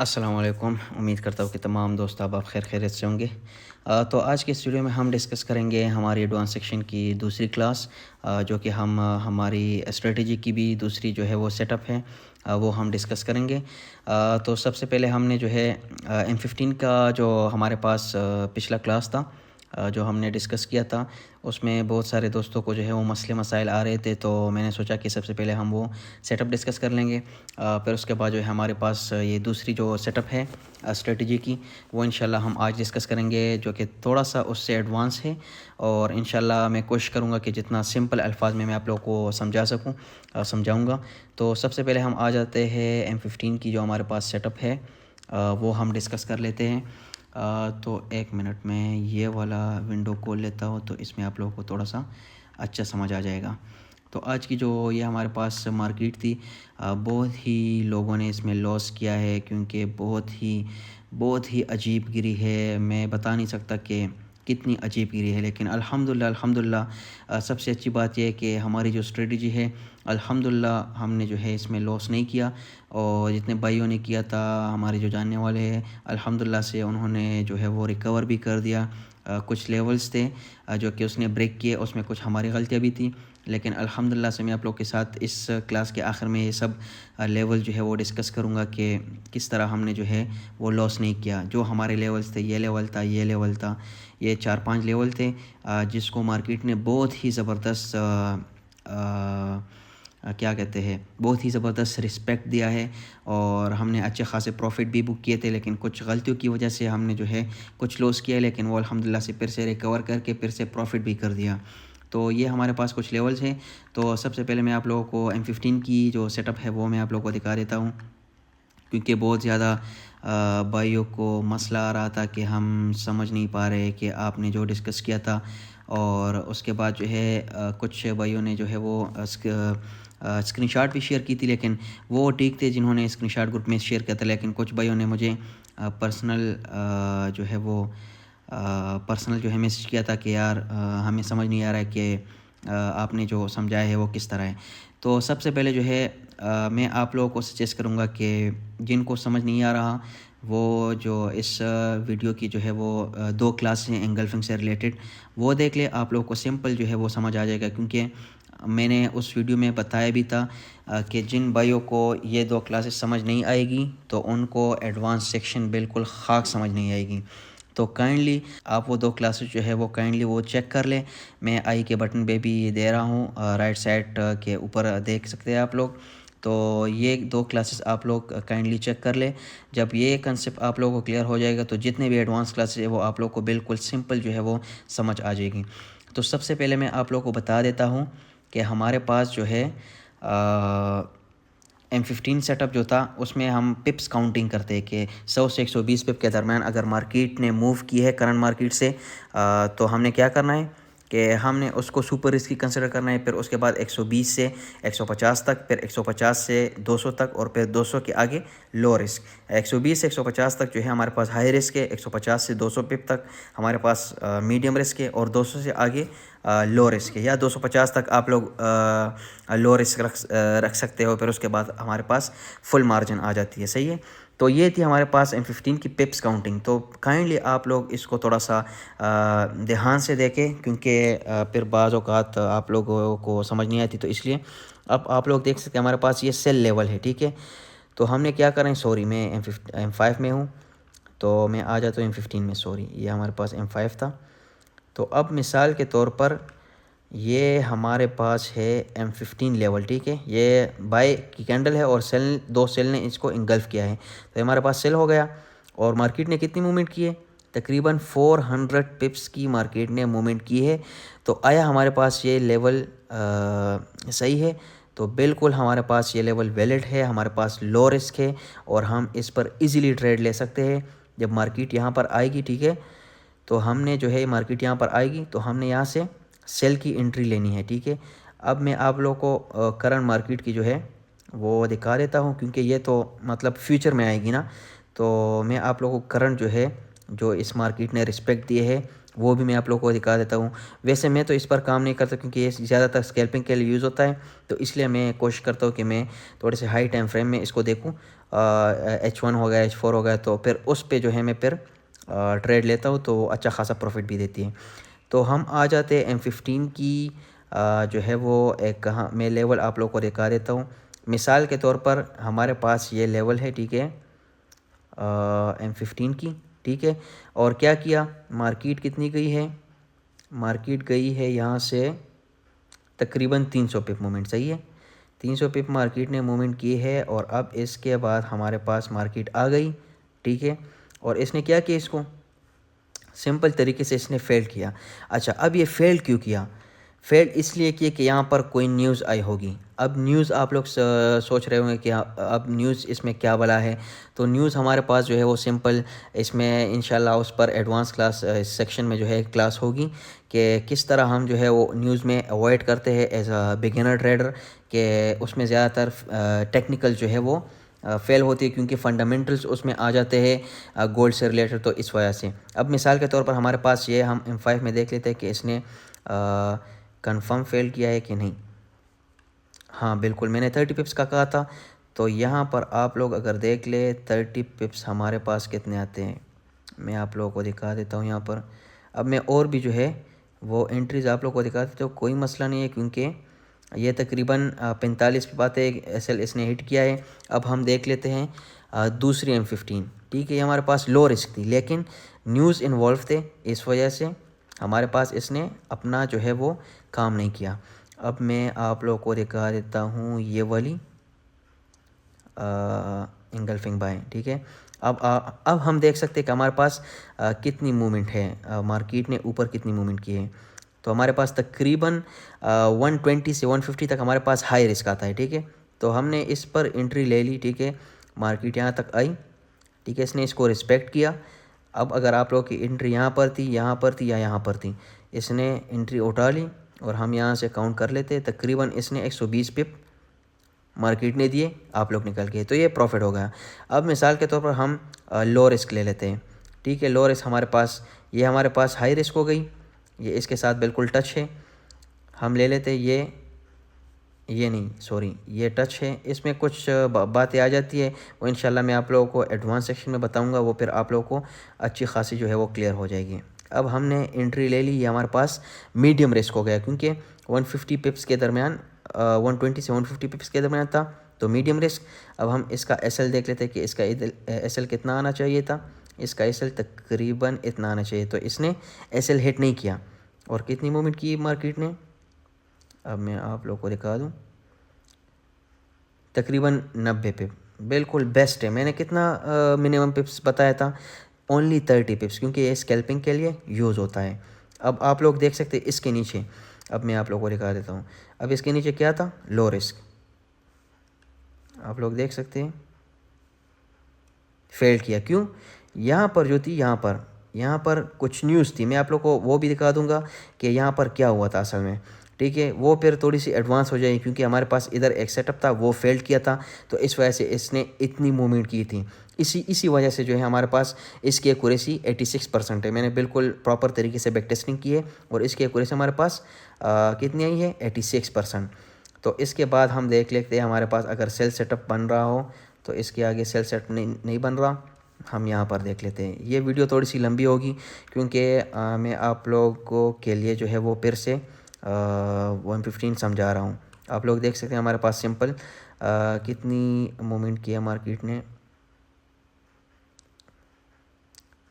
अस्सलाम वालेकुम। उम्मीद करता हूँ कि तमाम दोस्त आप खैरियत से होंगे। तो आज के इस वीडियो में हम डिस्कस करेंगे हमारी एडवांस सेक्शन की दूसरी क्लास, जो कि हम हमारी स्ट्रेटजी की भी दूसरी जो है वो सेटअप है, वो हम डिस्कस करेंगे। तो सबसे पहले हमने जो है M15 का जो हमारे पास पिछला क्लास था, जो हमने डिस्कस किया था, उसमें बहुत सारे दोस्तों को जो है वो मसले मसाइल आ रहे थे, तो मैंने सोचा कि सबसे पहले हम वो सेटअप डिस्कस कर लेंगे। फिर उसके बाद जो है हमारे पास ये दूसरी जो सेटअप है स्ट्रेटजी की, वो इंशाल्लाह हम आज डिस्कस करेंगे, जो कि थोड़ा सा उससे एडवांस है। और इंशाल्लाह मैं कोशिश करूँगा कि जितना सिंपल अल्फाज में मैं आप लोगों को समझा सकूँ समझाऊँगा। तो सबसे पहले हम आ जाते हैं M15 की जो हमारे पास सेटअप है, वो हम डिस्कस कर लेते हैं। तो एक मिनट में ये वाला विंडो खोल लेता हूँ, तो इसमें आप लोगों को थोड़ा सा अच्छा समझ आ जाएगा। तो आज की जो ये हमारे पास मार्केट थी, बहुत ही लोगों ने इसमें लॉस किया है, क्योंकि बहुत ही अजीब गिरी है। मैं बता नहीं सकता कि कितनी अजीब गिरी है, लेकिन अल्हम्दुलिल्लाह सबसे अच्छी बात यह है कि हमारी जो स्ट्रेटजी है, अल्हम्दुलिल्लाह हमने जो है इसमें लॉस नहीं किया। और जितने भाइयों ने किया था, हमारे जो जानने वाले हैं, अल्हम्दुलिल्लाह से उन्होंने जो है वो रिकवर भी कर दिया। कुछ लेवल्स थे जो कि उसने ब्रेक किए, उसमें कुछ हमारी गलतियाँ भी थी, लेकिन अल्हम्दुलिल्लाह से मैं आप लोग के साथ इस क्लास के आखिर में ये सब लेवल जो है वो डिस्कस करूँगा कि किस तरह हमने जो है वो लॉस नहीं किया। जो हमारे लेवल्स थे, ये लेवल था, ये लेवल था, ये 4-5 लेवल थे, जिसको मार्केट ने बहुत ही ज़बरदस्त क्या कहते हैं, बहुत ही ज़बरदस्त रिस्पेक्ट दिया है। और हमने अच्छे खासे प्रॉफिट भी बुक किए थे, लेकिन कुछ गलतियों की वजह से हमने जो है कुछ लॉस किया, लेकिन वो अल्हम्दुलिल्लाह से फिर से रिकवर करके फिर से प्रॉफिट भी कर दिया। तो ये हमारे पास कुछ लेवल्स हैं। तो सबसे पहले मैं आप लोगों को M15 की जो सेटअप है वो मैं आप लोगों को दिखा देता हूँ, क्योंकि बहुत ज़्यादा भाइयों को मसला आ रहा था कि हम समझ नहीं पा रहे कि आपने जो डिस्कस किया था। और उसके बाद जो है कुछ भाइयों ने जो है वो स्क्रीनशॉट भी शेयर की थी, लेकिन वो ठीक थे जिन्होंने स्क्रीनशॉट ग्रुप में शेयर किया था, लेकिन कुछ भाइयों ने मुझे पर्सनल जो है वो पर्सनल जो है मैसेज किया था कि यार हमें समझ नहीं आ रहा है कि आपने जो समझाया है वो किस तरह है। तो सबसे पहले जो है मैं आप लोगों को सजेस्ट करूँगा कि जिनको समझ नहीं आ रहा, वो जो इस वीडियो की जो है वो 2 क्लास हैं एंगल्फिंग से रिलेटेड, वो देख ले। आप लोगों को सिंपल जो है वो समझ आ जाएगा, क्योंकि मैंने उस वीडियो में बताया भी था कि जिन भाइयों को ये 2 क्लासेस समझ नहीं आएगी, तो उनको एडवांस सेक्शन बिल्कुल खाक समझ नहीं आएगी। तो काइंडली आप वो 2 क्लासेस जो है वो काइंडली वो चेक कर लें। मैं आई के बटन पे भी दे रहा हूँ, राइट साइड के ऊपर देख सकते हैं आप लोग। तो ये 2 क्लासेस आप लोग काइंडली चेक कर लें। जब ये कंसेप्ट आप लोगों को क्लियर हो जाएगा, तो जितने भी एडवांस क्लासेस है वो आप लोग को बिल्कुल सिंपल जो है वो समझ आ जाएगी। तो सबसे पहले मैं आप लोग को बता देता हूँ कि हमारे पास जो है M15 सेटअप जो था, उसमें हम पिप्स काउंटिंग करते हैं कि 100 से 120 पिप के दरमियान अगर मार्केट ने मूव की है करंट मार्केट से, तो हमने क्या करना है कि हमने उसको सुपर रिस्की कंसिडर करना है। फिर उसके बाद 120 से 150 तक, फिर 150 से 200 तक, और फिर 200 के आगे लो रिस्क। 120 से 150 तक जो है हमारे पास हाई रिस्क है, 150 से 200 पिप तक हमारे पास मीडियम रिस्क है, और 200 से आगे लो रिस्क है, या 250 तक आप लोग लो रिस्क रख सकते हो। फिर उसके बाद हमारे पास फुल मार्जिन आ जाती है। सही है। तो ये थी हमारे पास M15 की पिप्स काउंटिंग। तो काइंडली आप लोग इसको थोड़ा सा ध्यान से देखें, क्योंकि फिर बाज़ औक़ात आप लोगों को समझ नहीं आती, तो इसलिए अब आप लोग देख सकते हैं हमारे पास ये सेल लेवल है। ठीक है। तो हमने क्या करें, सॉरी मैं M5 में हूँ, तो मैं आ जाता हूँ M15 में। सॉरी, ये हमारे पास M5 था। तो अब मिसाल के तौर पर ये हमारे पास है M15 लेवल। ठीक है। ये बाय की कैंडल है, और सेल 2 सेल ने इसको इंगल्फ किया है, तो हमारे पास सेल हो गया। और मार्केट ने कितनी मूवमेंट की है, तकरीबन 400 पिप्स की मार्केट ने मूवमेंट की है। तो आया हमारे पास ये लेवल सही है, तो बिल्कुल हमारे पास ये लेवल वैलिड है, हमारे पास लो रिस्क है, और हम इस पर इजीली ट्रेड ले सकते हैं जब मार्केट यहाँ पर आएगी। ठीक है। तो हमने जो है मार्केट यहाँ पर आएगी, तो हमने यहाँ से सेल की एंट्री लेनी है। ठीक है। अब मैं आप लोगों को करंट मार्केट की जो है वो दिखा देता हूँ, क्योंकि ये तो मतलब फ्यूचर में आएगी ना। तो मैं आप लोगों को करंट जो है, जो इस मार्केट ने रिस्पेक्ट दिए है, वो भी मैं आप लोगों को दिखा देता हूँ। वैसे मैं तो इस पर काम नहीं करता, क्योंकि ये ज़्यादातर स्कैल्पिंग के लिए यूज़ होता है, तो इसलिए मैं कोशिश करता हूँ कि मैं थोड़े से हाई टाइम फ्रेम में इसको देखूँ। H1 हो गया, H4 हो गया, तो फिर उस पे जो है मैं फिर ट्रेड लेता हूँ, तो अच्छा खासा प्रॉफिट भी देती है। तो हम आ जाते हैं M15 की जो है वो एक, हाँ मैं लेवल आप लोग को दिखा देता हूँ। मिसाल के तौर पर हमारे पास ये लेवल है, ठीक है, M15 की, ठीक है। और क्या किया, मार्केट कितनी गई है, मार्केट गई है यहाँ से तकरीबन 300 पिप मूवमेंट, सही है, 300 पिप मार्केट ने मूवमेंट की है। और अब इसके बाद हमारे पास मार्केट आ गई, ठीक है। और इसने क्या किया, इसको सिंपल तरीके से इसने फेल किया। अच्छा, अब ये फेल क्यों किया, फेल इसलिए किया कि यहाँ पर कोई न्यूज़ आई होगी। अब न्यूज़ आप लोग सोच रहे होंगे कि अब न्यूज़ इसमें क्या बला है। तो न्यूज़ हमारे पास जो है वो सिंपल, इसमें इंशाल्लाह उस पर एडवांस क्लास सेक्शन में जो है क्लास होगी कि किस तरह हम जो है वो न्यूज़ में अवॉइड करते हैं एज अ बिगिनर ट्रेडर, कि उसमें ज़्यादातर टेक्निकल जो है वो फेल होती है, क्योंकि फंडामेंटल्स उसमें आ जाते हैं गोल्ड से रिलेटेड, तो इस वजह से। अब मिसाल के तौर पर हमारे पास ये, हम M5 में देख लेते हैं कि इसने कंफर्म फेल किया है कि नहीं। हाँ बिल्कुल, मैंने 30 पिप्स का कहा था। तो यहाँ पर आप लोग अगर देख ले 30 पिप्स हमारे पास कितने आते हैं, मैं आप लोगों को दिखा देता हूँ यहाँ पर। अब मैं और भी जो है वो एंट्रीज आप लोगों को दिखा देता हूँ, कोई मसला नहीं है, क्योंकि ये तकरीबन 45 पे बात है, एसएल इसने हिट किया है। अब हम देख लेते हैं दूसरी M15, ठीक है। ये हमारे पास लो रिस्क थी, लेकिन न्यूज़ इन्वॉल्व थे, इस वजह से हमारे पास इसने अपना जो है वो काम नहीं किया। अब मैं आप लोगों को दिखा देता हूँ ये वाली इंगल्फिंग बाय, ठीक है। अब हम देख सकते हैं कि हमारे पास कितनी मूवमेंट है, मार्केट ने ऊपर कितनी मूवमेंट की है। तो हमारे पास तकरीबन 120 से 150 तक हमारे पास हाई रिस्क आता है, ठीक है। तो हमने इस पर एंट्री ले ली, ठीक है। मार्केट यहाँ तक आई, ठीक है, इसने इसको रिस्पेक्ट किया। अब अगर आप लोग की एंट्री यहाँ पर थी, यहाँ पर थी या यहाँ पर थी, इसने एंट्री उठा ली और हम यहाँ से काउंट कर लेते हैं, तकरीबन इसने 120 पिप मार्केट ने दिए, आप लोग निकल गए, तो ये प्रॉफिट हो गया। अब मिसाल के तौर पर हम लो रिस्क ले लेते हैं, ठीक है। लो रिस्क हमारे पास, ये हमारे पास हाई रिस्क हो गई, ये इसके साथ बिल्कुल टच है। हम ले लेते हैं ये नहीं, सॉरी, ये टच है, इसमें कुछ बातें आ जाती है, वो इंशाल्लाह मैं आप लोगों को एडवांस सेक्शन में बताऊंगा, वो फिर आप लोगों को अच्छी खासी जो है वो क्लियर हो जाएगी। अब हमने एंट्री ले ली, ये हमारे पास मीडियम रिस्क हो गया, क्योंकि 150 पिप्स के दरमियान 120 से 150 पिप्स के दरमियान था, तो मीडियम रिस्क। अब हम इसका एसएल देख लेते हैं कि इसका एसएल कितना आना चाहिए था, इसका एसएल तकरीबन इतना आना चाहिए, तो इसने एसएल हिट नहीं किया। और कितनी मूवमेंट की मार्केट ने, अब मैं आप लोग को दिखा दूं, तकरीबन 90 पिप, बिल्कुल बेस्ट है। मैंने कितना मिनिमम पिप्स बताया था, ओनली 30 पिप्स, क्योंकि ये स्कैल्पिंग के लिए यूज़ होता है। अब आप लोग देख सकते हैं इसके नीचे, अब मैं आप लोगों को दिखा देता हूँ। अब इसके नीचे क्या था, लो रिस्क, आप लोग देख सकते हैं फेल किया। क्यों, यहाँ पर जो थी, यहाँ पर कुछ न्यूज़ थी, मैं आप लोग को वो भी दिखा दूंगा कि यहाँ पर क्या हुआ था असल में, ठीक है। वो फिर थोड़ी सी एडवांस हो जाएगी, क्योंकि हमारे पास इधर एक सेटअप था, वो फेल किया था, तो इस वजह से इसने इतनी मूवमेंट की थी। इसी वजह से जो है हमारे पास इसकी एक्यूरेसी 86% है। मैंने बिल्कुल प्रॉपर तरीके से बैक टेस्टिंग की है, और इसकी एक्यूरेसी हमारे पास कितनी आई है, 86%। तो इसके बाद हम देख लेते हैं हमारे पास अगर सेल सेटअप बन रहा हो, तो इसके आगे सेल सेट नहीं बन रहा, हम यहाँ पर देख लेते हैं। ये वीडियो थोड़ी सी लंबी होगी, क्योंकि मैं आप लोगों के लिए जो है वो फिर से 115 समझा रहा हूँ। आप लोग देख सकते हैं हमारे पास सिंपल कितनी मूवमेंट किया मार्केट ने,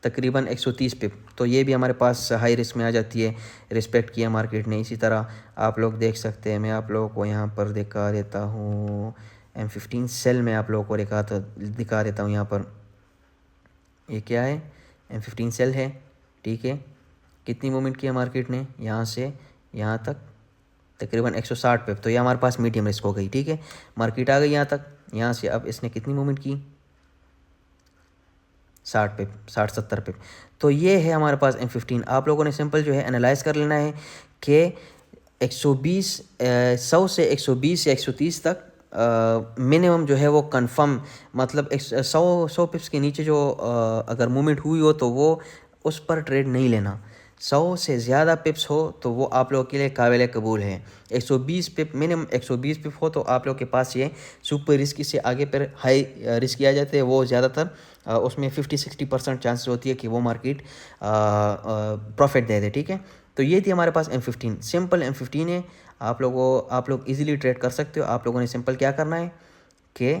तकरीबन 130 पिप, तो ये भी हमारे पास हाई रिस्क में आ जाती है, रिस्पेक्ट किया मार्केट ने। इसी तरह आप लोग देख सकते हैं, मैं आप लोगों को यहाँ पर दिखा देता हूँ M15 सेल में, आप लोगों को दिखा देता हूँ यहाँ पर, ये क्या है, M15 सेल है, ठीक है। कितनी मूवमेंट किया मार्केट ने यहाँ से यहाँ तक, तकरीबन 160 पिप, तो ये हमारे पास मीडियम रिस्क हो गई, ठीक है। मार्केट आ गई यहाँ तक, यहाँ से अब इसने कितनी मूवमेंट की, 60 पिप, 60-70 पिप। तो ये है हमारे पास M15। आप लोगों ने सिंपल जो है एनालाइज कर लेना है कि 120 100 से 120 या 130 तक मिनिमम जो है वो कंफर्म, मतलब 100 पिप्स के नीचे जो अगर मूवमेंट हुई हो तो वो उस पर ट्रेड नहीं लेना। 100 से ज़्यादा पिप्स हो तो वो आप लोगों के लिए काबिल कबूल है। 120 पिप मिनिमम 120 पिप हो तो आप लोग के पास ये सुपर रिस्क से आगे पर हाई रिस्क आ जाते हैं। वो ज़्यादातर उसमें 50-60% चांसेस होती है कि वो मार्केट प्रॉफिट दे दे। ठीक है, तो ये थी हमारे पास M15, सिंपल M15 है। आप लोग इजीली ट्रेड कर सकते हो। आप लोगों ने सिंपल क्या करना है कि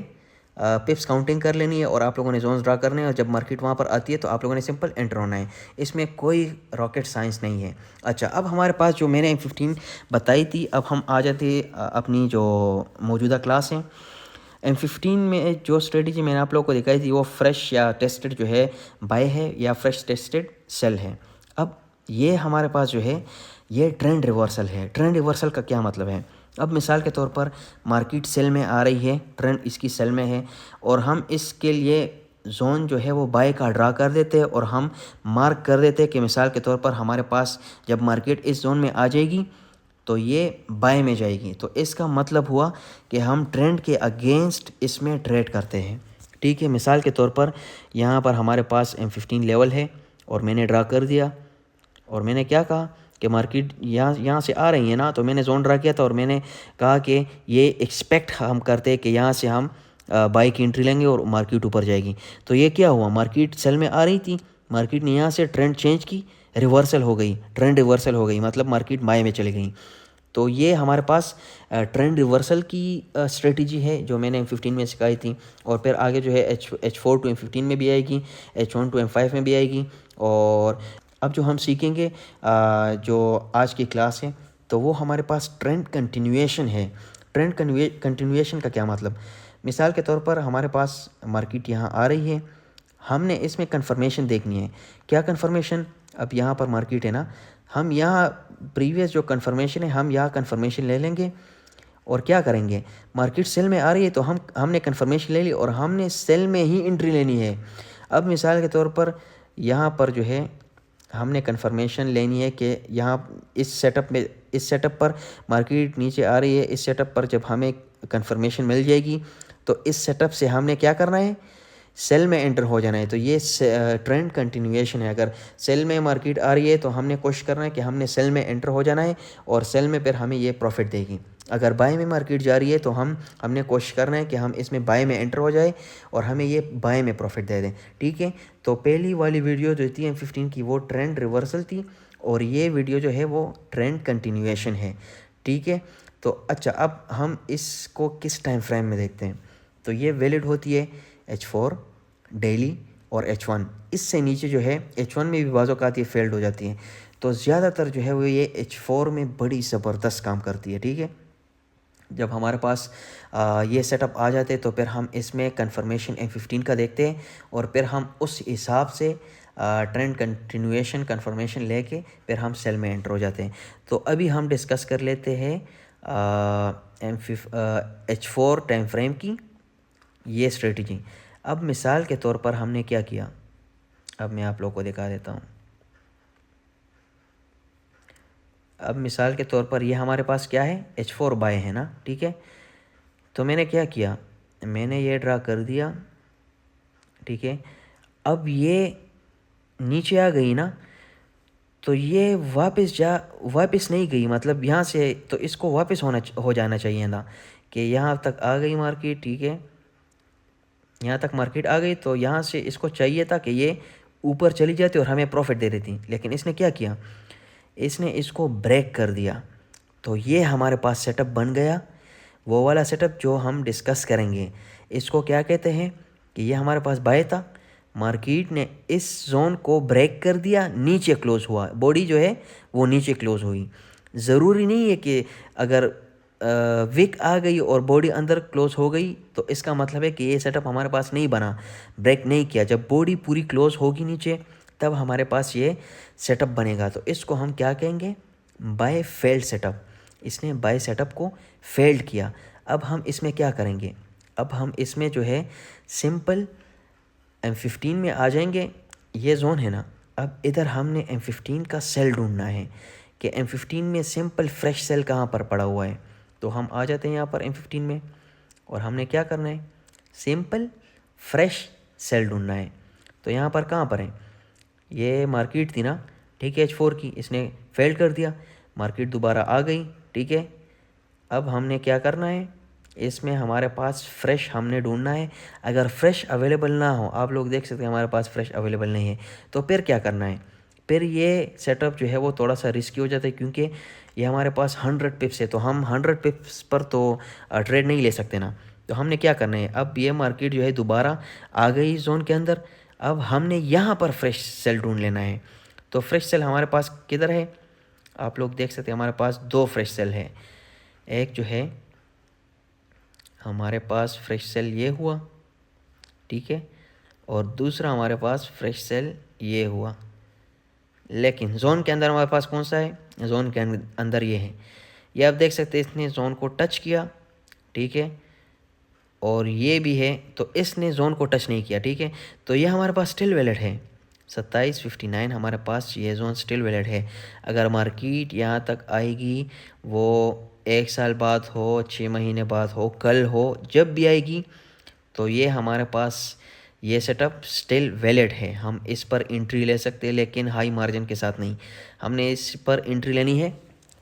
पिप्स काउंटिंग कर लेनी है और आप लोगों ने जोन्स ड्रा करने हैं, और जब मार्केट वहाँ पर आती है तो आप लोगों ने सिंपल एंटर होना है। इसमें कोई रॉकेट साइंस नहीं है। अच्छा, अब हमारे पास जो मैंने M15 बताई थी, अब हम आ जाते अपनी जो मौजूदा क्लास है। M15 में जो स्ट्रेटजी मैंने आप लोगों को दिखाई थी वो फ्रेश या टेस्टेड जो है बाय है, या फ्रेश टेस्टेड सेल है। अब ये हमारे पास जो है ये ट्रेंड रिवर्सल है। ट्रेंड रिवर्सल का क्या मतलब है? अब मिसाल के तौर पर मार्केट सेल में आ रही है, ट्रेंड इसकी सेल में है, और हम इसके लिए जोन जो है वो बाय का ड्रा कर देते हैं और हम मार्क कर देते हैं कि मिसाल के तौर पर हमारे पास जब मार्केट इस जोन में आ जाएगी तो ये बाय में जाएगी। तो इसका मतलब हुआ कि हम ट्रेंड के अगेंस्ट इसमें ट्रेड करते हैं। ठीक है, मिसाल के तौर पर यहाँ पर हमारे पास M15 लेवल है और मैंने ड्रा कर दिया, और मैंने क्या कहा कि मार्केट यहाँ से आ रही है ना, तो मैंने जोन ड्रा किया था और मैंने कहा कि ये एक्सपेक्ट हम करते हैं कि यहाँ से हम बाई की एंट्री लेंगे और मार्केट ऊपर जाएगी। तो ये क्या हुआ, मार्केट सेल में आ रही थी, मार्केट ने यहाँ से ट्रेंड चेंज की, रिवर्सल हो गई, ट्रेंड रिवर्सल हो गई, मतलब मार्केट बाय में चली गई। तो ये हमारे पास ट्रेंड रिवर्सल की स्ट्रेटजी है जो मैंने M15 में सिखाई थी। और फिर आगे जो है H4 टू M15 में भी आएगी, H1 टू M5 में भी आएगी। और अब जो हम सीखेंगे जो आज की क्लास है, तो वो हमारे पास ट्रेंड कंटिन्यूएशन है। ट्रेंड कंटिन्यूएशन का क्या मतलब? मिसाल के तौर पर हमारे पास मार्केट यहाँ आ रही है, हमने इसमें कंफर्मेशन देखनी है। क्या कंफर्मेशन? अब यहाँ पर मार्केट है ना, हम यहाँ प्रीवियस जो कंफर्मेशन है हम यहाँ कंफर्मेशन ले लेंगे और क्या करेंगे, मार्केट सेल में आ रही है तो हमने कंफर्मेशन ले ली और हमने सेल में ही एंट्री लेनी है। अब मिसाल के तौर पर यहाँ पर जो है हमने कंफर्मेशन लेनी है कि यहाँ इस सेटअप पर मार्केट नीचे आ रही है। इस सेटअप पर जब हमें कंफर्मेशन मिल जाएगी तो इस सेटअप से हमने क्या करना है, सेल में एंटर हो जाना है। तो ये ट्रेंड कंटिन्यूएशन है। अगर सेल में मार्केट आ रही है तो हमने कोशिश करना है कि हमने सेल में एंटर हो जाना है और सेल में फिर हमें ये प्रॉफिट देगी। अगर बाय में मार्केट जा रही है तो हमने कोशिश करना है कि हम इसमें बाय में एंटर हो जाए और हमें ये बाय में प्रॉफिट दे दें। ठीक है, तो पहली वाली वीडियो जो थी M15 की वो ट्रेंड रिवर्सल थी और ये वीडियो जो है वो ट्रेंड कंटिन्यूएशन है। ठीक है, तो अच्छा, अब हम इसको किस टाइम फ्रेम में देखते हैं। तो ये वैलिड होती है H4 डेली और H1। इससे नीचे जो है H1 में भी बाज़ औक़ात ये फेल्ड हो जाती है। तो ज़्यादातर जो है वो ये H4 में बड़ी ज़बरदस्त काम करती है। ठीक है, जब हमारे पास ये सेटअप आ जाते हैं तो फिर हम इसमें कंफर्मेशन M15 का देखते हैं और फिर हम उस हिसाब से ट्रेंड कंटिन्यूएशन कंफर्मेशन लेके फिर हम सेल में एंटर हो जाते हैं। तो अभी हम डिस्कस कर लेते हैं H4 टाइम फ्रेम की ये स्ट्रेटजी। अब मिसाल के तौर पर हमने क्या किया, अब मैं आप लोगों को दिखा देता हूँ। अब मिसाल के तौर पर ये हमारे पास क्या है, H4 बाय है ना। ठीक है, तो मैंने क्या किया, मैंने ये ड्रा कर दिया। ठीक है, अब ये नीचे आ गई ना, तो ये वापस नहीं गई, मतलब यहाँ से तो इसको वापस हो जाना चाहिए ना कि यहाँ तक आ गई मार्केट। ठीक है, यहाँ तक मार्केट आ गई तो यहाँ से इसको चाहिए था कि ये ऊपर चली जाती और हमें प्रॉफिट दे देती, लेकिन इसने क्या किया, इसने इसको ब्रेक कर दिया। तो ये हमारे पास सेटअप बन गया, वो वाला सेटअप जो हम डिस्कस करेंगे। इसको क्या कहते हैं कि ये हमारे पास बाय था, मार्केट ने इस जोन को ब्रेक कर दिया, नीचे क्लोज हुआ, बॉडी जो है वो नीचे क्लोज हुई। ज़रूरी नहीं है कि अगर विक आ गई और बॉडी अंदर क्लोज हो गई तो इसका मतलब है कि ये सेटअप हमारे पास नहीं बना, ब्रेक नहीं किया। जब बॉडी पूरी क्लोज होगी नीचे तब हमारे पास ये सेटअप बनेगा। तो इसको हम क्या कहेंगे, बाय फेल्ड सेटअप। इसने बाय सेटअप को फेल्ड किया। अब हम इसमें क्या करेंगे, अब हम इसमें जो है सिंपल M15 में आ जाएंगे। ये जोन है ना, अब इधर हमने M15 का सेल ढूंढना है कि M15 में सिंपल फ्रेश सेल कहाँ पर पड़ा हुआ है। तो हम आ जाते हैं यहाँ पर M15 में और हमने क्या करना है, सिंपल फ्रेश सेल ढूंढना है। तो यहाँ पर कहाँ पर है, ये मार्केट थी ना, ठीक है, H4 की, इसने फेल कर दिया, मार्केट दोबारा आ गई। ठीक है, अब हमने क्या करना है, इसमें हमारे पास फ्रेश हमने ढूंढना है। अगर फ्रेश अवेलेबल ना हो, आप लोग देख सकते हैं हमारे पास फ्रेश अवेलेबल नहीं है, तो फिर क्या करना है, फिर ये सेटअप जो है वो थोड़ा सा रिस्की हो जाता है, क्योंकि ये हमारे पास 100 पिप्स है, तो हम 100 पिप्स पर तो ट्रेड नहीं ले सकते ना। तो हमने क्या करना है, अब ये मार्केट जो है दोबारा आ गई जोन के अंदर, अब हमने यहाँ पर फ्रेश सेल ढूंढ लेना है। तो फ्रेश सेल हमारे पास किधर है, आप लोग देख सकते हैं हमारे पास 2 फ्रेश सेल है। एक जो है हमारे पास फ्रेश सेल ये हुआ, ठीक है, और दूसरा हमारे पास फ्रेश सेल ये हुआ। लेकिन जोन के अंदर हमारे पास कौन सा है, जोन के अंदर ये है। ये आप देख सकते हैं इसने जोन को टच किया, ठीक है, और ये भी है, तो इसने जोन को टच नहीं किया। ठीक है, तो ये हमारे पास स्टिल वैलिड है, 2759 हमारे पास ये जोन स्टिल वैलिड है। अगर मार्केट यहाँ तक आएगी, वो 1 साल बाद हो, 6 महीने बाद हो, कल हो, जब भी आएगी, तो ये हमारे पास ये सेटअप स्टिल वैलिड है। हम इस पर एंट्री ले सकते हैं, लेकिन हाई मार्जिन के साथ नहीं। हमने इस पर एंट्री लेनी है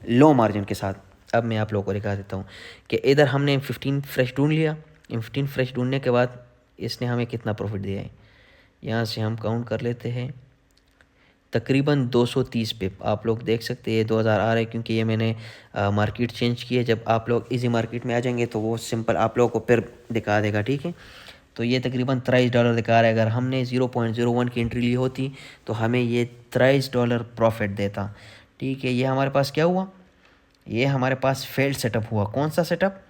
लो मार्जिन के साथ। अब मैं आप लोगों को दिखा देता हूँ कि इधर हमने 15 फ्रेश ढूंढ लिया। 15 फ्रेश ढूंढने के बाद इसने हमें कितना प्रॉफिट दिया है, यहाँ से हम काउंट कर लेते हैं, तकरीबन 230 पिप। आप लोग देख सकते हैं ये 2000 आ रहा है, क्योंकि ये मैंने मार्केट चेंज की है। जब आप लोग इजी मार्केट में आ जाएंगे तो वो सिंपल आप लोगों को फिर दिखा देगा। ठीक है, तो ये तकरीबन $23 दिखा रहा है। अगर हमने 0.01 की एंट्री ली होती तो हमें ये $23 प्रॉफिट देता। ठीक है, ये हमारे पास क्या हुआ, ये हमारे पास फेल्ड सेटअप हुआ। कौन सा सेटअप,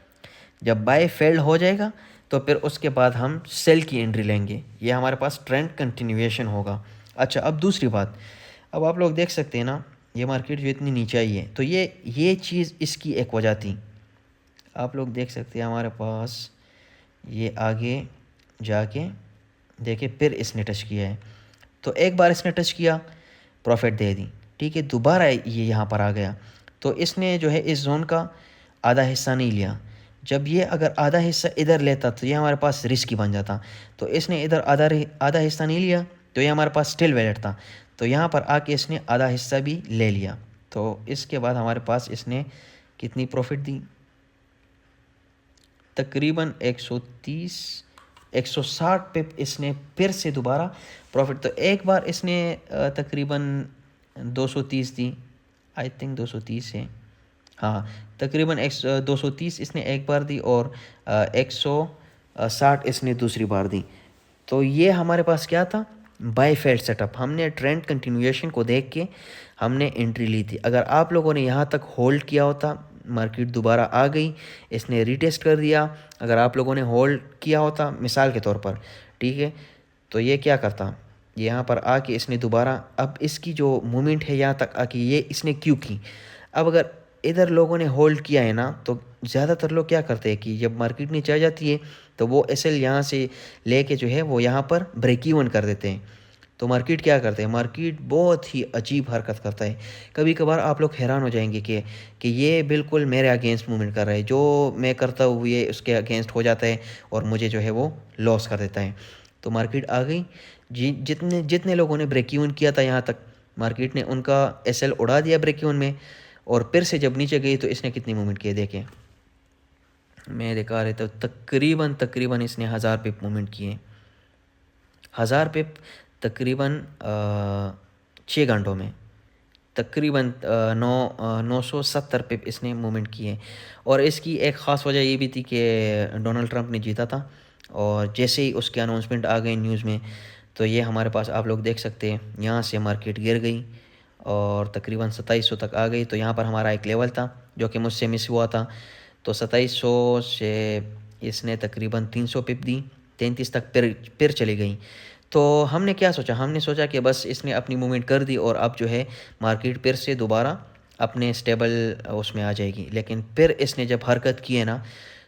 जब बाय फेल्ड हो जाएगा तो फिर उसके बाद हम सेल की एंट्री लेंगे, ये हमारे पास ट्रेंड कंटिन्यूएशन होगा। अच्छा, अब दूसरी बात, अब आप लोग देख सकते हैं ना, ये मार्केट जो इतनी नीचे आई है, तो ये चीज़ इसकी एक वजह थी। आप लोग देख सकते हैं हमारे पास ये आगे जाके देखिए, फिर इसने टच किया है, तो एक बार इसने टच किया, प्रॉफिट दे दी। ठीक है, दोबारा ये यहाँ पर आ गया, तो इसने जो है इस जोन का आधा हिस्सा नहीं लिया। जब ये अगर आधा हिस्सा इधर लेता तो ये हमारे पास रिस्की बन जाता, तो इसने इधर आधा हिस्सा नहीं लिया, तो ये हमारे पास स्टिल वैलिड था। तो यहाँ पर आके इसने आधा हिस्सा भी ले लिया, तो इसके बाद हमारे पास इसने कितनी प्रॉफिट दी, तकरीबन 160 पे इसने फिर से दोबारा प्रॉफिट। तो एक बार इसने तकरीबन 230 दी, आई थिंक 230 है, हाँ, तकरीबन 230 इसने एक बार दी, और 160 इसने दूसरी बार दी। तो ये हमारे पास क्या था, बाय फेल्ड सेटअप। हमने ट्रेंड कंटिन्यूएशन को देख के हमने एंट्री ली थी। अगर आप लोगों ने यहाँ तक होल्ड किया होता, मार्केट दोबारा आ गई, इसने रीटेस्ट कर दिया, अगर आप लोगों ने होल्ड किया होता मिसाल के तौर पर, ठीक है, तो ये क्या करता, यहाँ पर आके इसने दोबारा, अब इसकी जो मूवमेंट है यहाँ तक आके ये इसने क्यों की। अब अगर इधर लोगों ने होल्ड किया है ना, तो ज़्यादातर लोग क्या करते हैं कि जब मार्केट नीचे आ जाती है तो वो एसएल यहाँ से लेके जो है वो यहाँ पर ब्रेक इवन कर देते हैं। तो मार्केट क्या करते हैं, मार्केट बहुत ही अजीब हरकत करता है। कभी कभार आप लोग हैरान हो जाएंगे कि ये बिल्कुल मेरे अगेंस्ट मूवमेंट कर रहा है, जो मैं करता हूँ ये उसके अगेंस्ट हो जाता है और मुझे जो है वो लॉस कर देता है। तो मार्केट आ गई, जितने जितने लोगों ने ब्रेक इवन किया था यहाँ तक, मार्केट ने उनका एसएल उड़ा दिया ब्रेक इवन में, और फिर से जब नीचे गई तो इसने कितनी मूवमेंट की है देखें, मैं दिखा रहा था, तकरीबन इसने 1000 पिप मूवमेंट किए, 1000 पिप तकरीबन 6 घंटों में, तकरीबन 970 पिप इसने मूवमेंट किए। और इसकी एक ख़ास वजह ये भी थी कि डोनाल्ड ट्रंप ने जीता था, और जैसे ही उसके अनाउंसमेंट आ गए न्यूज़ में, तो ये हमारे पास आप लोग देख सकते हैं यहाँ से मार्केट गिर गई और तकरीबन 2700 तक आ गई। तो यहाँ पर हमारा एक लेवल था जो कि मुझसे मिस हुआ था, तो 2700 से इसने तकरीबन 300 पिप दी, 33 तक फिर चली गई। तो हमने क्या सोचा, हमने सोचा कि बस इसने अपनी मूवमेंट कर दी और अब जो है मार्केट फिर से दोबारा अपने स्टेबल उसमें आ जाएगी। लेकिन फिर इसने जब हरकत की है ना,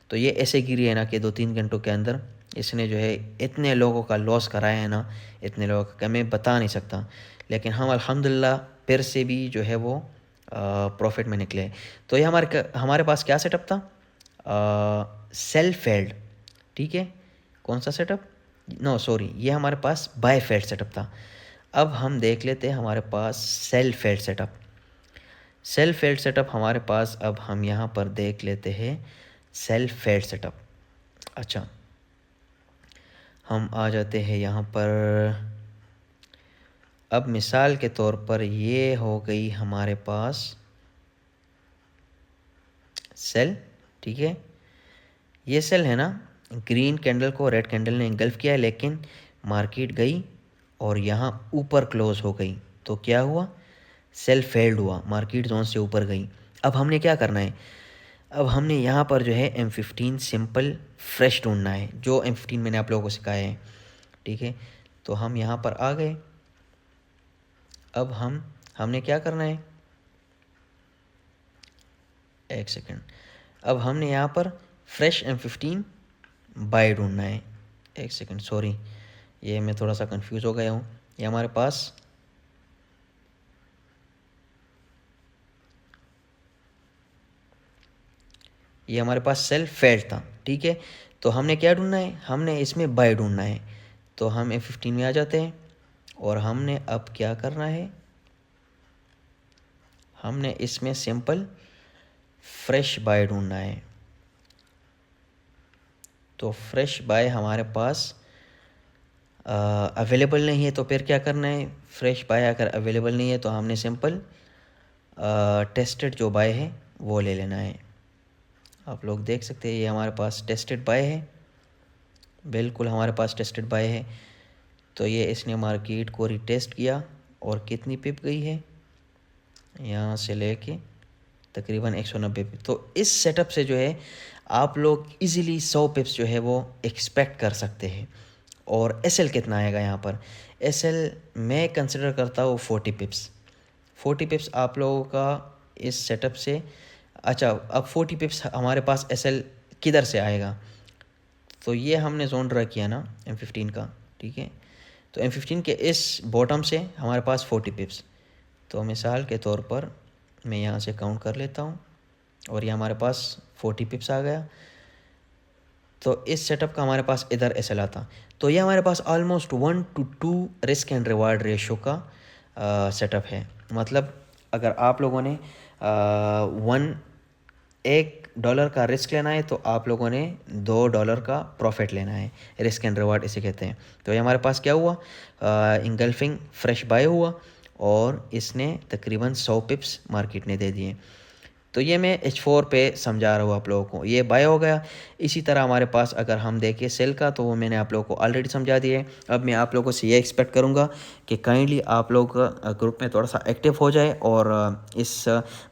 तो ये ऐसे गिरी है ना कि 2-3 घंटों के अंदर इसने जो है इतने लोगों का लॉस कराया है ना, इतने लोगों का मैं बता नहीं सकता। लेकिन हम अल्हम्दुलिल्लाह फिर से भी जो है वो प्रॉफिट में निकले। तो ये हमारे पास क्या सेटअप था, सेल फेल्ड, ठीक है, कौन सा सेटअप, नो सॉरी, ये हमारे पास बाय फेल्ड सेटअप था। अब हम देख लेते हैं हमारे पास sell failed setup. Sell failed setup हमारे पास, अब हम यहाँ पर देख लेते हैं सेल फेल्ड सेटअप। अच्छा, हम आ जाते हैं यहाँ पर। अब मिसाल के तौर पर ये हो गई हमारे पास सेल, ठीक है। ये सेल है ना, ग्रीन कैंडल को रेड कैंडल ने इंगल्फ किया है, लेकिन मार्केट गई और यहाँ ऊपर क्लोज हो गई, तो क्या हुआ, सेल फेल्ड हुआ, मार्केट जोन से ऊपर गई। अब हमने क्या करना है, अब हमने यहाँ पर जो है M15 सिंपल फ्रेश ढूंढना है, जो M15 मैंने आप लोगों को सिखाया है, ठीक है। तो हम यहाँ पर आ गए। अब हमने क्या करना है, एक सेकेंड, अब हमने यहाँ पर फ्रेश M15 बाय ढूंढना है। एक सेकेंड, सॉरी, ये मैं थोड़ा सा कंफ्यूज हो गया हूँ। ये हमारे पास सेल फेल्ड था, ठीक है। तो हमने क्या ढूंढना है, हमने इसमें बाय ढूंढना है। तो हम M15 में आ जाते हैं और हमने अब क्या करना है, हमने इसमें सिंपल फ्रेश बाय ढूंढना है। तो फ्रेश बाय हमारे पास अवेलेबल नहीं है, तो फिर क्या करना है, फ्रेश बाय अगर अवेलेबल नहीं है तो हमने सिंपल टेस्टेड जो बाय है वो ले लेना है। आप लोग देख सकते हैं ये हमारे पास टेस्टेड बाय है, बिल्कुल हमारे पास टेस्टेड बाय है। तो ये इसने मार्केट को रिटेस्ट किया और कितनी पिप गई है, यहाँ से लेके तकरीबन 190 पिप। तो इस सेटअप से जो है आप लोग इजीली 100 पिप्स जो है वो एक्सपेक्ट कर सकते हैं। और एसएल कितना आएगा यहाँ पर, एसएल मैं कंसिडर करता हूँ 40 पिप्स। 40 पिप्स आप लोगों का इस सेटअप से, अच्छा अब 40 पिप्स हमारे पास एसएल किधर से आएगा, तो ये हमने जोन ड्रा किया ना M15 का, ठीक है। तो M15 के इस बॉटम से हमारे पास 40 पिप्स। तो मिसाल के तौर पर मैं यहाँ से काउंट कर लेता हूँ और ये हमारे पास 40 पिप्स आ गया। तो इस सेटअप का हमारे पास इधर एस एल आता, तो ये हमारे पास almost 1:2 risk and reward ratio का सेटअप है। मतलब अगर आप लोगों ने $1 का रिस्क लेना है तो आप लोगों ने $2 का प्रॉफिट लेना है, रिस्क एंड रिवार्ड इसे कहते हैं। तो ये हमारे पास क्या हुआ, इंगल्फिंग फ्रेश बाय हुआ और इसने तकरीबन 100 पिप्स मार्केट ने दे दिए। तो ये मैं H4 पे समझा रहा हूँ आप लोगों को, ये बाय हो गया। इसी तरह हमारे पास अगर हम देखें सेल का, तो वो मैंने आप लोगों को ऑलरेडी समझा दिया है। अब मैं आप लोगों से ये एक्सपेक्ट करूँगा कि काइंडली आप लोग ग्रुप में थोड़ा सा एक्टिव हो जाए और इस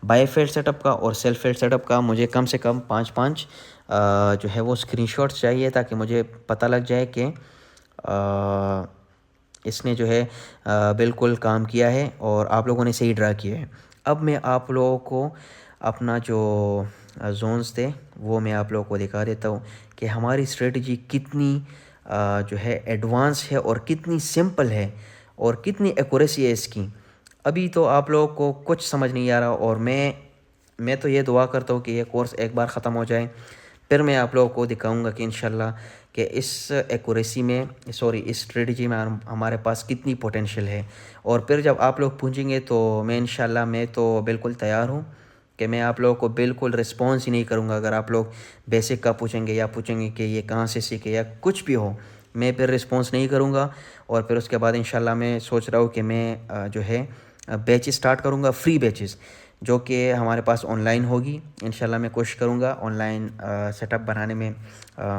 बाय फेल्ड सेटअप का और सेल फेल्ड सेटअप का मुझे कम से कम 5-5 जो है वो स्क्रीनशॉट्स चाहिए, ताकि मुझे पता लग जाए कि इसने जो है बिल्कुल काम किया है और आप लोगों ने सही ड्रा किया है। अब मैं आप लोगों को अपना जो जोन्स थे वो मैं आप लोगों को दिखा देता हूँ कि हमारी स्ट्रेटजी कितनी जो है एडवांस है और कितनी सिंपल है और कितनी एक्यूरेसी है इसकी। अभी तो आप लोगों को कुछ समझ नहीं आ रहा, और मैं तो ये दुआ करता हूँ कि ये कोर्स एक बार ख़त्म हो जाए, फिर मैं आप लोगों को दिखाऊंगा कि इंशाल्लाह कि इस एक्यूरेसी में, सॉरी इस स्ट्रेटजी में हमारे पास कितनी पोटेंशियल है। और फिर जब आप लोग पूछेंगे तो मैं इंशाल्लाह, मैं तो बिल्कुल तैयार हूँ कि मैं आप लोगों को बिल्कुल रिस्पॉन्स ही नहीं करूँगा। अगर आप लोग बेसिक का पूछेंगे या पूछेंगे कि ये कहाँ से सीखे या कुछ भी हो, मैं फिर रिस्पॉन्स नहीं करूँगा। और फिर उसके बाद इंशाल्लाह मैं सोच रहा हूँ कि मैं जो है बैचेस स्टार्ट करूँगा, फ्री बैचेस, जो कि हमारे पास ऑनलाइन होगी। इंशाल्लाह मैं कोशिश करूँगा ऑनलाइन सेटअप बनाने में,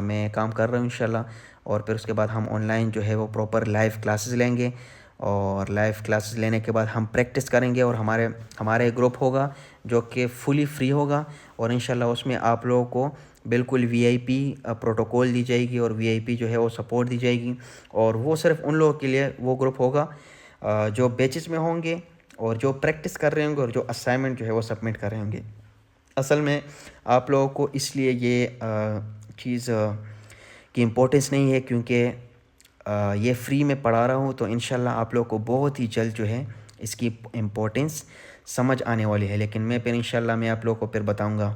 मैं काम कर रहा हूँ इंशाल्लाह। और फिर उसके बाद हम ऑनलाइन जो है वो प्रॉपर लाइव क्लासेस लेंगे, और लाइव क्लासेस लेने के बाद हम प्रैक्टिस करेंगे, और हमारे ग्रुप होगा जो कि फुली फ्री होगा। और इंशाल्लाह उसमें आप लोगों को बिल्कुल वीआईपी प्रोटोकॉल दी जाएगी और वीआईपी जो है वो सपोर्ट दी जाएगी। और वो सिर्फ उन लोगों के लिए वो ग्रुप होगा जो बैचेस में होंगे और जो प्रैक्टिस कर रहे होंगे और जो असाइनमेंट जो है वो सबमिट कर रहे होंगे। असल में आप लोगों को इसलिए ये चीज़ की इम्पोर्टेंस नहीं है, क्योंकि ये फ्री में पढ़ा रहा हूँ, तो इंशाल्लाह आप लोगों को बहुत ही जल्द जो है इसकी इम्पोर्टेंस समझ आने वाली है। लेकिन मैं फिर इंशाल्लाह मैं आप लोगों को फिर बताऊँगा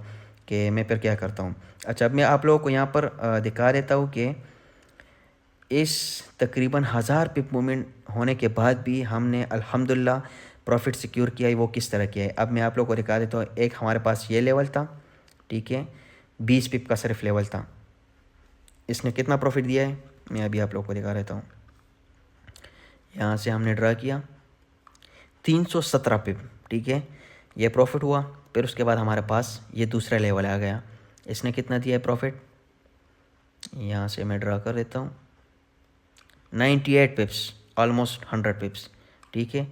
कि मैं फिर क्या करता हूँ। अच्छा, अब मैं आप लोगों को यहाँ पर दिखा देता हूँ कि इस तकरीबन 1000 पिप मूवमेंट होने के बाद भी हमने अल्हम्दुलिल्लाह प्रॉफिट सिक्योर किया है। वो किस तरह किया है अब मैं आप लोग को दिखा देता हूँ। एक हमारे पास ये लेवल था, ठीक है, 20 पिप का सिर्फ लेवल था। इसने कितना प्रॉफिट दिया है मैं अभी आप लोग को दिखा देता हूँ। यहाँ से हमने ड्रा किया 317 पिप, ठीक है, ये प्रॉफिट हुआ। फिर उसके बाद हमारे पास ये दूसरा लेवल आ गया, इसने कितना दिया है प्रॉफिट, यहाँ से मैं ड्रा कर देता हूँ 98 पिप्स, ऑलमोस्ट 100 पिप्स, ठीक है।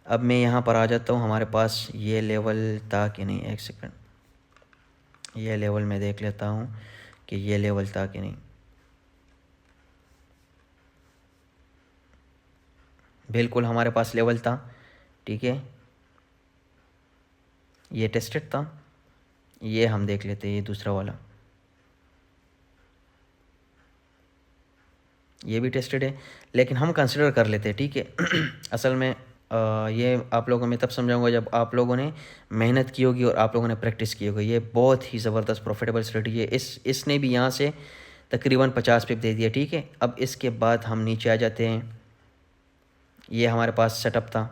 अब मैं यहाँ पर आ जाता हूँ, हमारे पास ये लेवल था कि नहीं, एक सेकंड, ये लेवल मैं देख लेता हूँ कि ये लेवल था कि नहीं। बिल्कुल हमारे पास लेवल था, ठीक है, ये टेस्टेड था। ये हम देख लेते हैं, ये दूसरा वाला, ये भी टेस्टेड है, लेकिन हम कंसिडर कर लेते हैं, ठीक है। असल में ये आप लोगों को मैं तब समझाऊंगा जब आप लोगों ने मेहनत की होगी और आप लोगों ने प्रैक्टिस की होगी। ये बहुत ही ज़बरदस्त प्रॉफिटेबल स्ट्रेटजी है। इसने भी यहाँ से तकरीबन 50 पिप दे दिया, ठीक है। अब इसके बाद हम नीचे आ जाते हैं। ये हमारे पास सेटअप था,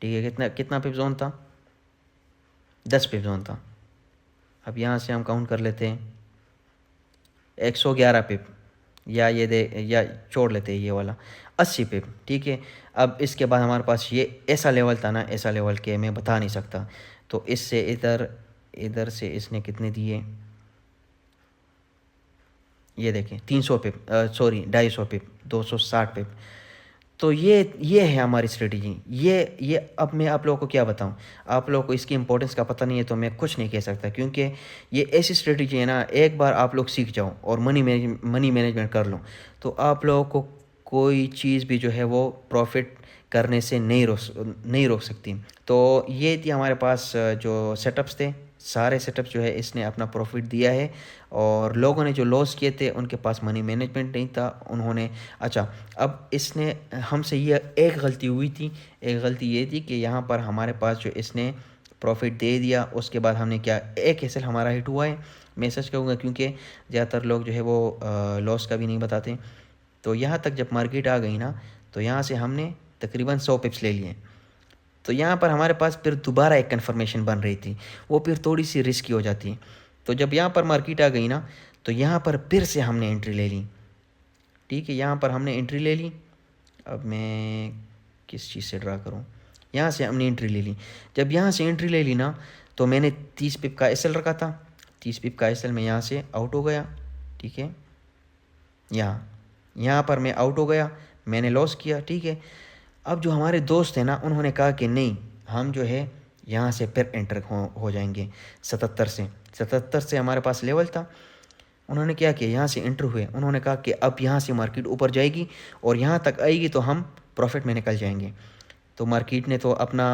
ठीक है, कितना कितना पिप जोन था, 10 पिप जोन था। अब यहाँ से हम काउंट कर लेते हैं 111 पिप, या ये दे या छोड़ लेते हैं ये वाला 80 पिप, ठीक है। अब इसके बाद हमारे पास ये ऐसा लेवल था ना, ऐसा लेवल के मैं बता नहीं सकता। तो इससे इधर इधर से इसने कितने दिए, ये देखें 300 पिप, सॉरी 250 पिप, 260 पिप। तो ये है हमारी स्ट्रेटजी। ये अब मैं आप लोगों को क्या बताऊं, आप लोगों को इसकी इंपॉर्टेंस का पता नहीं है तो मैं कुछ नहीं कह सकता, क्योंकि ये ऐसी स्ट्रेटजी है ना, एक बार आप लोग सीख जाओ और मनी मैनेजमेंट कर लो तो आप लोगों को कोई चीज़ भी जो है वो प्रॉफिट करने से नहीं रोक सकती। तो ये थी हमारे पास जो सेटअप्स थे, सारे सेटअप्स जो है इसने अपना प्रॉफिट दिया है। और लोगों ने जो लॉस किए थे उनके पास मनी मैनेजमेंट नहीं था, उन्होंने अच्छा, अब इसने हमसे ये एक गलती हुई थी, एक गलती ये थी कि यहाँ पर हमारे पास जो इसने प्रॉफिट दे दिया, उसके बाद हमने क्या, एक एसएल हमारा हिट हुआ है। मैं सच कहूँगा क्योंकि ज़्यादातर लोग जो है वो लॉस का भी नहीं बताते। तो यहाँ तक जब मार्केट आ गई ना, तो यहाँ से हमने तकरीबन 100 पिप्स ले लिए। तो यहाँ पर हमारे पास फिर दोबारा एक कन्फर्मेशन बन रही थी, वो फिर थोड़ी सी रिस्की हो जाती। तो जब यहाँ पर मार्केट आ गई ना, तो यहाँ पर फिर से हमने एंट्री ले ली, ठीक है, यहाँ पर हमने एंट्री ले ली। अब मैं किस चीज़ से ड्रा करूँ, यहाँ से हमने एंट्री ले ली। जब यहाँ से एंट्री ले ली ना, तो मैंने 30 पिप का एसएल रखा था, 30 पिप का एसएल में यहाँ से आउट हो गया, ठीक है, यहाँ पर मैं आउट हो गया, मैंने लॉस किया, ठीक है। अब जो हमारे दोस्त हैं ना, उन्होंने कहा कि नहीं, हम जो है यहाँ से फिर एंटर हो जाएंगे 77 से हमारे पास लेवल था। उन्होंने क्या किया, यहाँ से एंटर हुए, उन्होंने कहा कि अब यहाँ से मार्केट ऊपर जाएगी और यहाँ तक आएगी तो हम प्रॉफिट में निकल जाएंगे। तो मार्केट ने तो अपना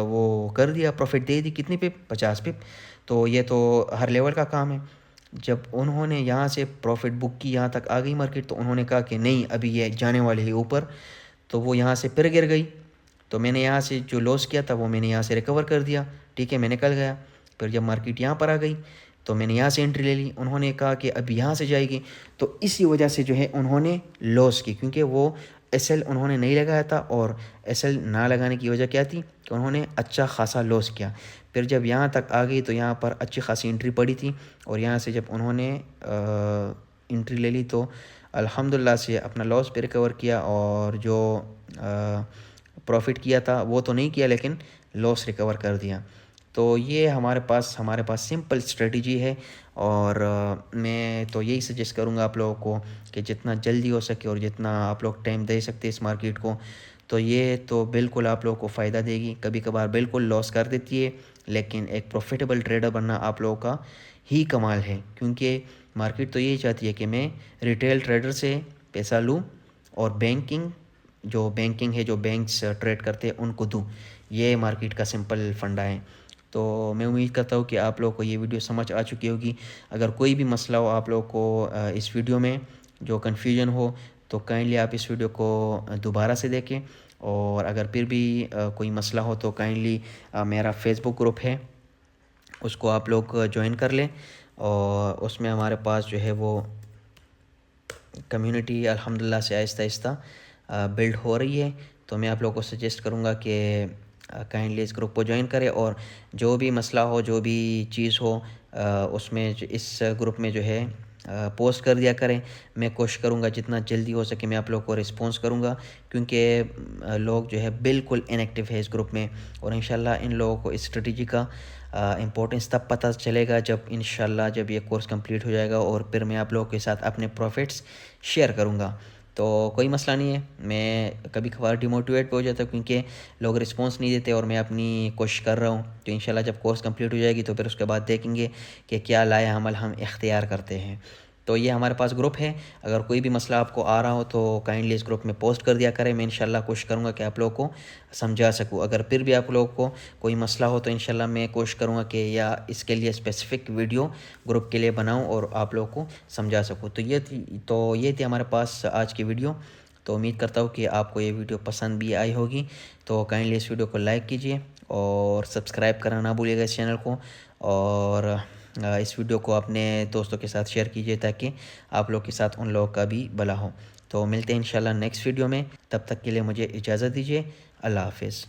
वो कर दिया, प्रॉफिट दे दी, कितनी पिप, 50 पिप। तो ये तो हर लेवल का काम है। जब उन्होंने यहाँ से प्रॉफिट बुक की, यहाँ तक आ गई मार्केट, तो उन्होंने कहा कि नहीं, अभी ये जाने वाली है ऊपर। तो वो यहाँ से फिर गिर गई। तो मैंने यहाँ से जो लॉस किया था वो मैंने यहाँ से रिकवर कर दिया, ठीक है, मैं निकल गया। फिर जब मार्केट यहाँ पर आ गई तो मैंने यहाँ से एंट्री ले ली। उन्होंने कहा कि अब यहाँ से जाएगी, तो इसी वजह से जो है उन्होंने लॉस की, क्योंकि वो एसएल उन्होंने नहीं लगाया था। और एसएल ना लगाने की वजह क्या थी कि उन्होंने अच्छा खासा लॉस किया। फिर जब यहाँ तक आ गई तो यहाँ पर अच्छी खासी एंट्री पड़ी थी, और यहाँ से जब उन्होंने एंट्री ले ली तो अल्हम्दुलिल्लाह से अपना लॉस पे रिकवर किया, और जो प्रॉफिट किया था वो तो नहीं किया, लेकिन लॉस रिकवर कर दिया। तो ये हमारे पास सिंपल स्ट्रेटजी है। और मैं तो यही सजेस्ट करूँगा आप लोगों को कि जितना जल्दी हो सके और जितना आप लोग टाइम दे सकते हैं इस मार्केट को, तो ये तो बिल्कुल आप लोगों को फ़ायदा देगी। कभी कभार बिल्कुल लॉस कर देती है, लेकिन एक प्रॉफिटेबल ट्रेडर बनना आप लोगों का ही कमाल है, क्योंकि मार्केट तो यही चाहती है कि मैं रिटेल ट्रेडर से पैसा लूँ और बैंकिंग है, जो बैंक्स ट्रेड करते हैं उनको दूँ। ये मार्केट का सिंपल फंडा है। तो मैं उम्मीद करता हूँ कि आप लोगों को ये वीडियो समझ आ चुकी होगी। अगर कोई भी मसला हो आप लोगों को इस वीडियो में जो कन्फ्यूजन हो, तो काइंडली आप इस वीडियो को दोबारा से देखें। और अगर फिर भी कोई मसला हो तो काइंडली मेरा फेसबुक ग्रुप है, उसको आप लोग ज्वाइन कर लें। और उसमें हमारे पास जो है वो कम्युनिटी अल्हम्दुलिल्लाह से आहिस्ता आहिस्ता बिल्ड हो रही है। तो मैं आप लोगों को सजेस्ट करूँगा कि काइंडली इस ग्रुप को ज्वाइन करें, और जो भी मसला हो, जो भी चीज़ हो, उसमें इस ग्रुप में जो है पोस्ट कर दिया करें। मैं कोशिश करूँगा जितना जल्दी हो सके मैं आप लोगों को रिस्पॉन्स करूँगा, क्योंकि लोग जो है बिल्कुल इनएक्टिव है इस ग्रुप में। और इंशाल्लाह इन लोगों को इस स्ट्रेटजी का इम्पोर्टेंस तब पता चलेगा जब इंशाल्लाह जब ये कोर्स कंप्लीट हो जाएगा, और फिर मैं आप लोगों के साथ अपने प्रॉफिट्स शेयर करूँगा। तो कोई मसला नहीं है, मैं कभी कभार डिमोटिवेट भी हो जाता हूँ क्योंकि लोग रिस्पॉन्स नहीं देते और मैं अपनी कोशिश कर रहा हूँ। तो इंशाल्लाह जब कोर्स कंप्लीट हो जाएगी तो फिर उसके बाद देखेंगे कि क्या लाया अमल हम इख्तियार करते हैं। तो ये हमारे पास ग्रुप है, अगर कोई भी मसला आपको आ रहा हो तो काइंडली इस ग्रुप में पोस्ट कर दिया करें। मैं इंशाल्लाह कोशिश करूँगा कि आप लोगों को समझा सकूँ। अगर फिर भी आप लोगों को कोई मसला हो तो इंशाल्लाह मैं कोशिश करूँगा कि या इसके लिए स्पेसिफ़िक वीडियो ग्रुप के लिए बनाऊँ और आप लोगों को समझा सकूँ। तो ये थी हमारे पास आज की वीडियो। तो उम्मीद करता हूँ कि आपको ये वीडियो पसंद भी आई होगी। तो काइंडली इस वीडियो को लाइक कीजिए और सब्सक्राइब करना ना भूलिएगा इस चैनल को, और इस वीडियो को अपने दोस्तों के साथ शेयर कीजिए ताकि आप लोग के साथ उन लोगों का भी भला हो। तो मिलते हैं इंशाल्लाह नेक्स्ट वीडियो में, तब तक के लिए मुझे इजाज़त दीजिए। अल्लाह हाफ़िज़।